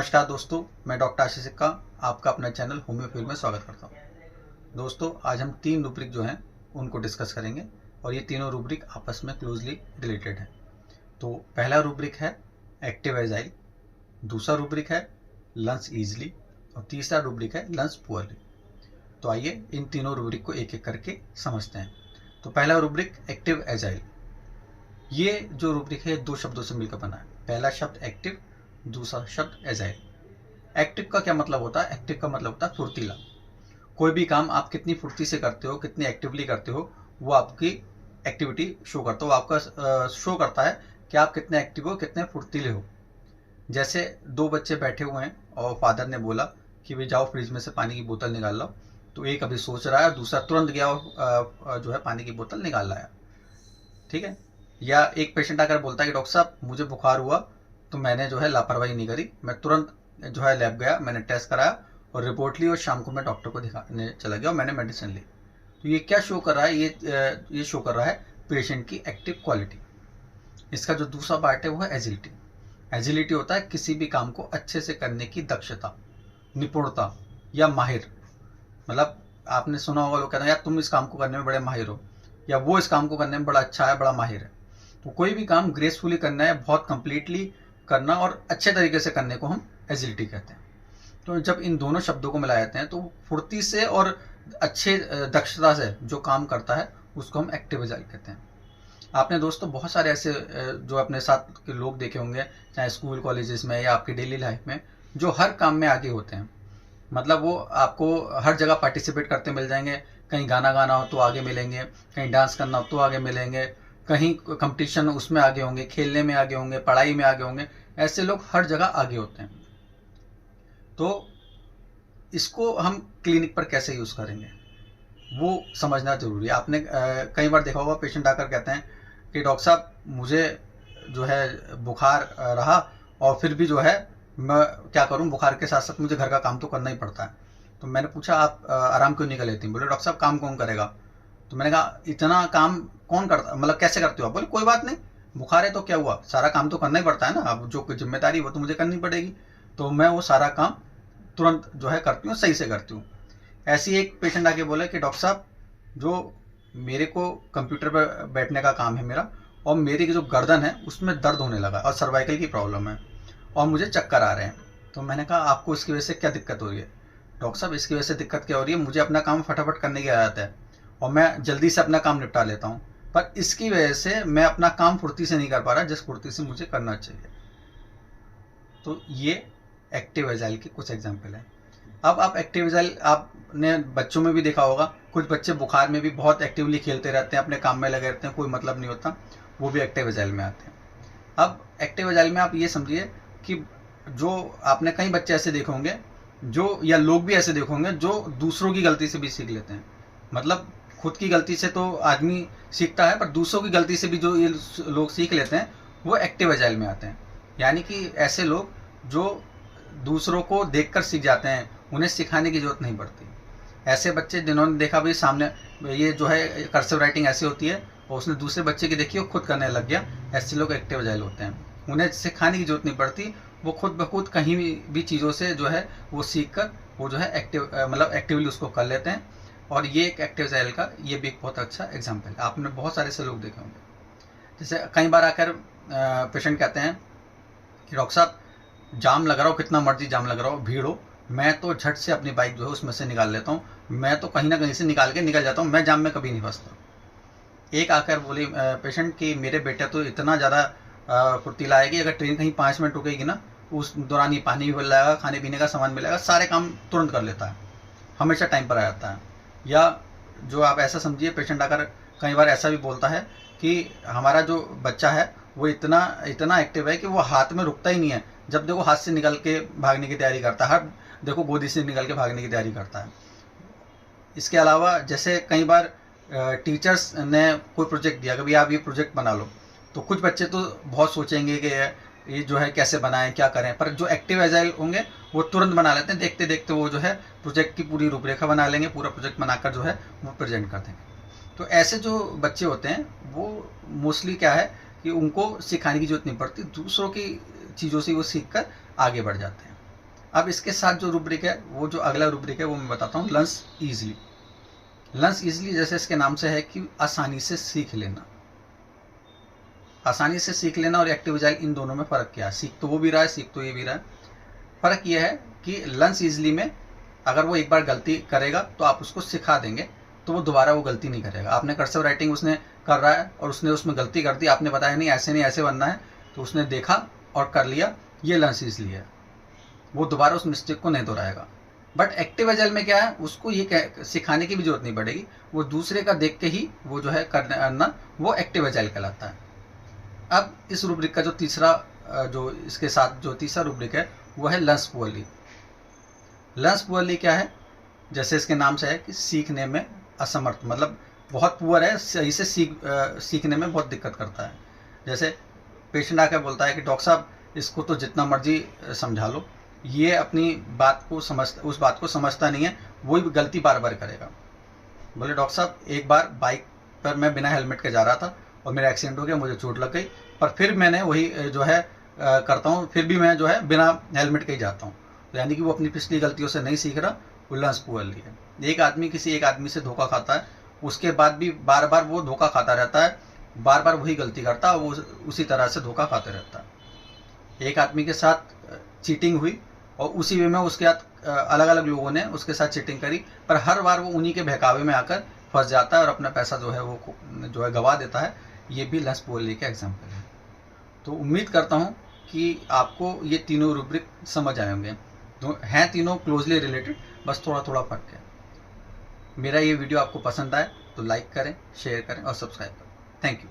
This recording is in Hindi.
नमस्कार दोस्तों, मैं डॉक्टर आशीष सिक्का आपका अपना चैनल होम्योपैथी में स्वागत करता हूं। दोस्तों, आज हम 3 रूब्रिक जो हैं उनको डिस्कस करेंगे और ये तीनों रूब्रिक आपस में क्लोजली रिलेटेड हैं। तो पहला रूब्रिक है एक्टिव एजाइल, दूसरा रूब्रिक है लर्न्स ईजिली और तीसरा रूब्रिक है लर्न्स पुअरली। तो आइए इन तीनों रूब्रिक को एक एक करके समझते हैं। तो पहला रूब्रिक एक्टिव एजाइल, ये जो रूब्रिक है 2 शब्दों से मिलकर बना है। पहला शब्द एक्टिव, दूसरा शब्द एजाइल। एक्टिव का क्या मतलब होता है? एक्टिव का मतलब होता है फुर्तीला। कोई भी काम आप कितनी फुर्ती से करते हो, कितनी एक्टिवली करते हो, वो आपकी एक्टिविटी शो करता हो। आपका शो करता है कि आप कितने एक्टिव हो, कितने फुर्तीले हो। जैसे 2 बच्चे बैठे हुए हैं और फादर ने बोला कि भाई जाओ फ्रिज में से पानी की बोतल निकाल लो, तो एक अभी सोच रहा है, दूसरा तुरंत गया और जो है पानी की बोतल निकाल लाया। ठीक है। या एक पेशेंट आकर बोलता है कि डॉक्टर साहब मुझे बुखार हुआ, तो मैंने जो है लापरवाही नहीं करी, मैं तुरंत जो है लैब गया, मैंने टेस्ट कराया और रिपोर्ट ली और शाम को मैं डॉक्टर को दिखाने चला गया और मैंने मेडिसिन ली। तो ये क्या शो कर रहा है? ये शो कर रहा है पेशेंट की एक्टिव क्वालिटी। इसका जो दूसरा पार्ट है वो है एजिलिटी। एजिलिटी होता है किसी भी काम को अच्छे से करने की दक्षता, निपुणता या माहिर। मतलब आपने सुना होगा लोग कहते हैं यार तुम इस काम को करने में बड़े माहिर हो, या वो इस काम को करने में बड़ा अच्छा है, बड़ा माहिर है। तो कोई भी काम ग्रेसफुली करना है, बहुत कंप्लीटली करना और अच्छे तरीके से करने को हम एजिलिटी कहते हैं। तो जब इन दोनों शब्दों को मिलाए जाते हैं तो फुर्ती से और अच्छे दक्षता से जो काम करता है उसको हम एक्टिव एजाइल कहते हैं। आपने दोस्तों बहुत सारे ऐसे जो अपने साथ के लोग देखे होंगे, चाहे स्कूल कॉलेजेस में या आपकी डेली लाइफ में, जो हर काम में आगे होते हैं। मतलब वो आपको हर जगह पार्टिसिपेट करते मिल जाएंगे। कहीं गाना गाना हो तो आगे मिलेंगे, कहीं डांस करना हो तो आगे मिलेंगे, कहीं कंपटीशन उसमें आगे होंगे, खेलने में आगे होंगे, पढ़ाई में आगे होंगे। ऐसे लोग हर जगह आगे होते हैं। तो इसको हम क्लिनिक पर कैसे यूज़ करेंगे वो समझना जरूरी है। आपने कई बार देखा होगा पेशेंट आकर कहते हैं कि डॉक्टर साहब मुझे जो है बुखार रहा और फिर भी जो है मैं क्या करूं, बुखार के साथ साथ मुझे घर का काम तो करना ही पड़ता है। तो मैंने पूछा आप आराम क्यों नहीं कर लेती? बोले डॉक्टर साहब काम कौन करेगा? तो मैंने कहा इतना काम कौन करता, मतलब कैसे करते हो आप? बोले कोई बात नहीं, बुखार है तो क्या हुआ, सारा काम तो करना ही पड़ता है ना, अब जो जिम्मेदारी वो तो मुझे करनी पड़ेगी। तो मैं वो सारा काम तुरंत जो है करती हूँ, सही से करती हूँ। ऐसी एक पेशेंट आके बोले कि डॉक्टर साहब जो मेरे को कंप्यूटर पर बैठने का काम है मेरा, और मेरी जो गर्दन है उसमें दर्द होने लगा और सर्वाइकल की प्रॉब्लम है और मुझे चक्कर आ रहे हैं। तो मैंने कहा आपको इसकी वजह से क्या दिक्कत हो रही है? डॉक्टर साहब इसकी वजह से दिक्कत क्या हो रही है, मुझे अपना काम फटाफट करने की आदत है और मैं जल्दी से अपना काम निपटा लेता हूँ, पर इसकी वजह से मैं अपना काम फुर्ती से नहीं कर पा रहा जिस फुर्ती से मुझे करना चाहिए। तो ये एक्टिव एजाइल के कुछ एग्जाम्पल हैं। अब आप एक्टिव एजाइल आपने बच्चों में भी देखा होगा, कुछ बच्चे बुखार में भी बहुत एक्टिवली खेलते रहते हैं, अपने काम में लगे रहते हैं, कोई मतलब नहीं होता, वो भी एक्टिव एजाइल में आते हैं। अब एक्टिव एजाइल में आप ये समझिए कि जो आपने कई बच्चे ऐसे देखे होंगे जो, या लोग भी ऐसे देखे होंगे जो दूसरों की गलती से भी सीख लेते हैं। मतलब खुद की गलती से तो आदमी सीखता है, पर दूसरों की गलती से भी जो ये लोग सीख लेते हैं वो एक्टिव एजाइल में आते हैं। यानी कि ऐसे लोग जो दूसरों को देखकर सीख जाते हैं, उन्हें सिखाने की जरूरत नहीं पड़ती। ऐसे बच्चे जिन्होंने देखा भाई सामने ये जो है कर्सिव राइटिंग ऐसी होती है और उसने दूसरे बच्चे की देखी और खुद करने लग गया, ऐसे लोग एक्टिव एजाइल होते हैं। उन्हें सिखाने की जरूरत नहीं पड़ती, वो खुद ब खुद कहीं भी चीज़ों से जो है वो सीख कर वो जो है मतलब एक्टिवली उसको कर लेते हैं। और ये एक एक्टिव एजाइल का ये भी एक बहुत अच्छा एग्जाम्पल है। आपने बहुत सारे से लोग देखे होंगे। जैसे कई बार आकर पेशेंट कहते हैं कि डॉक्टर साहब जाम लग रहा हो, कितना मर्जी जाम लग रहा हो, भीड़ हो, मैं तो झट से अपनी बाइक जो है उसमें से निकाल लेता हूँ, मैं तो कहीं ना कहीं से निकाल के निकल जाता हूँ, मैं जाम में कभी नहीं फंसता। एक आकर बोली पेशेंट कि मेरे बेटा तो इतना ज़्यादा फुर्तीला है कि अगर ट्रेन कहीं 5 मिनट रुकेगी ना, उस दौरान ही पानी भी मिल जाएगा, खाने पीने का सामान मिलेगा, सारे काम तुरंत कर लेता है, हमेशा टाइम पर आ जाता है। या जो आप ऐसा समझिए पेशेंट आकर कई बार ऐसा भी बोलता है कि हमारा जो बच्चा है वो इतना एक्टिव है कि वो हाथ में रुकता ही नहीं है, जब देखो हाथ से निकल के भागने की तैयारी करता है, हर देखो गोदी से निकल के भागने की तैयारी करता है। इसके अलावा जैसे कई बार टीचर्स ने कोई प्रोजेक्ट दिया कि भाई आप ये प्रोजेक्ट बना लो, तो कुछ बच्चे तो बहुत सोचेंगे कि ये जो है कैसे बनाएं, क्या करें, पर जो एक्टिव एजाइल होंगे वो तुरंत बना लेते हैं, देखते देखते वो जो है प्रोजेक्ट की पूरी रूपरेखा बना लेंगे, पूरा प्रोजेक्ट बनाकर जो है वो प्रेजेंट कर देंगे। तो ऐसे जो बच्चे होते हैं वो मोस्टली क्या है कि उनको सिखाने की जरूरत नहीं पड़ती, दूसरों की चीज़ों से वो सीख कर आगे बढ़ जाते हैं। अब इसके साथ जो रूब्रिक है, वो जो अगला रूब्रिक है वो मैं बताता हूँ, लर्न्स ईजिली। लर्न्स ईजिली जैसे इसके नाम से है कि आसानी से सीख लेना। आसानी से सीख लेना और एक्टिव एजाइल, इन दोनों में फ़र्क क्या है? सीख तो वो भी रहा है, सीख तो ये भी रहा है। फ़र्क ये है कि लर्न्स ईजिली में अगर वो एक बार गलती करेगा तो आप उसको सिखा देंगे तो वो दोबारा वो गलती नहीं करेगा। आपने कर्सिव राइटिंग उसने कर रहा है और उसने उसमें गलती कर दी, आपने बताया नहीं ऐसे बनना है, तो उसने देखा और कर लिया, ये लर्न्स ईजिली है, वो दोबारा उस मिस्टेक को नहीं दोहराएगा। बट एक्टिव एजाइल में क्या है, उसको ये सिखाने की भी जरूरत नहीं पड़ेगी, वो दूसरे का देख के ही वो जो है करना, वो एक्टिव एजाइल कहलाता है। अब इस रूब्रिक का जो तीसरा, जो इसके साथ जो तीसरा रूब्रिक है वो है लर्न्स पुअरली। लर्न्स पुअरली क्या है? जैसे इसके नाम से है कि सीखने में असमर्थ, मतलब बहुत पुअर है, सही से सीखने में बहुत दिक्कत करता है। जैसे पेशेंट आकर बोलता है कि डॉक्टर साहब इसको तो जितना मर्जी समझा लो, ये अपनी बात को उस बात को समझता नहीं है, वही गलती बार बार करेगा। बोले डॉक्टर साहब एक बार बाइक पर मैं बिना हेलमेट के जा रहा था और मेरा एक्सीडेंट हो गया, मुझे चोट लग गई, पर फिर मैंने वही जो है करता हूँ, फिर भी मैं जो है बिना हेलमेट के ही जाता हूँ। तो यानी कि वो अपनी पिछली गलतियों से नहीं सीख रहा, वो लर्न्स पुअरली है। एक आदमी किसी एक आदमी से धोखा खाता है, उसके बाद भी बार बार वो धोखा खाता रहता है, बार बार वही गलती करता है, वो उसी तरह से धोखा खाते रहता है। एक आदमी के साथ चीटिंग हुई और उसी वे में उसके साथ अलग अलग लोगों ने उसके साथ चीटिंग करी, पर हर बार वो उन्हीं के बहकावे में आकर फंस जाता है और अपना पैसा जो है वो जो है गवा देता है। ये भी लर्न्स पुअरली का एग्जाम्पल है। तो उम्मीद करता हूँ कि आपको ये तीनों रूब्रिक समझ आए होंगे। तो हैं तीनों क्लोजली रिलेटेड, बस थोड़ा थोड़ा फर्क है। मेरा ये वीडियो आपको पसंद आए तो लाइक करें, शेयर करें और सब्सक्राइब करें। Thank you.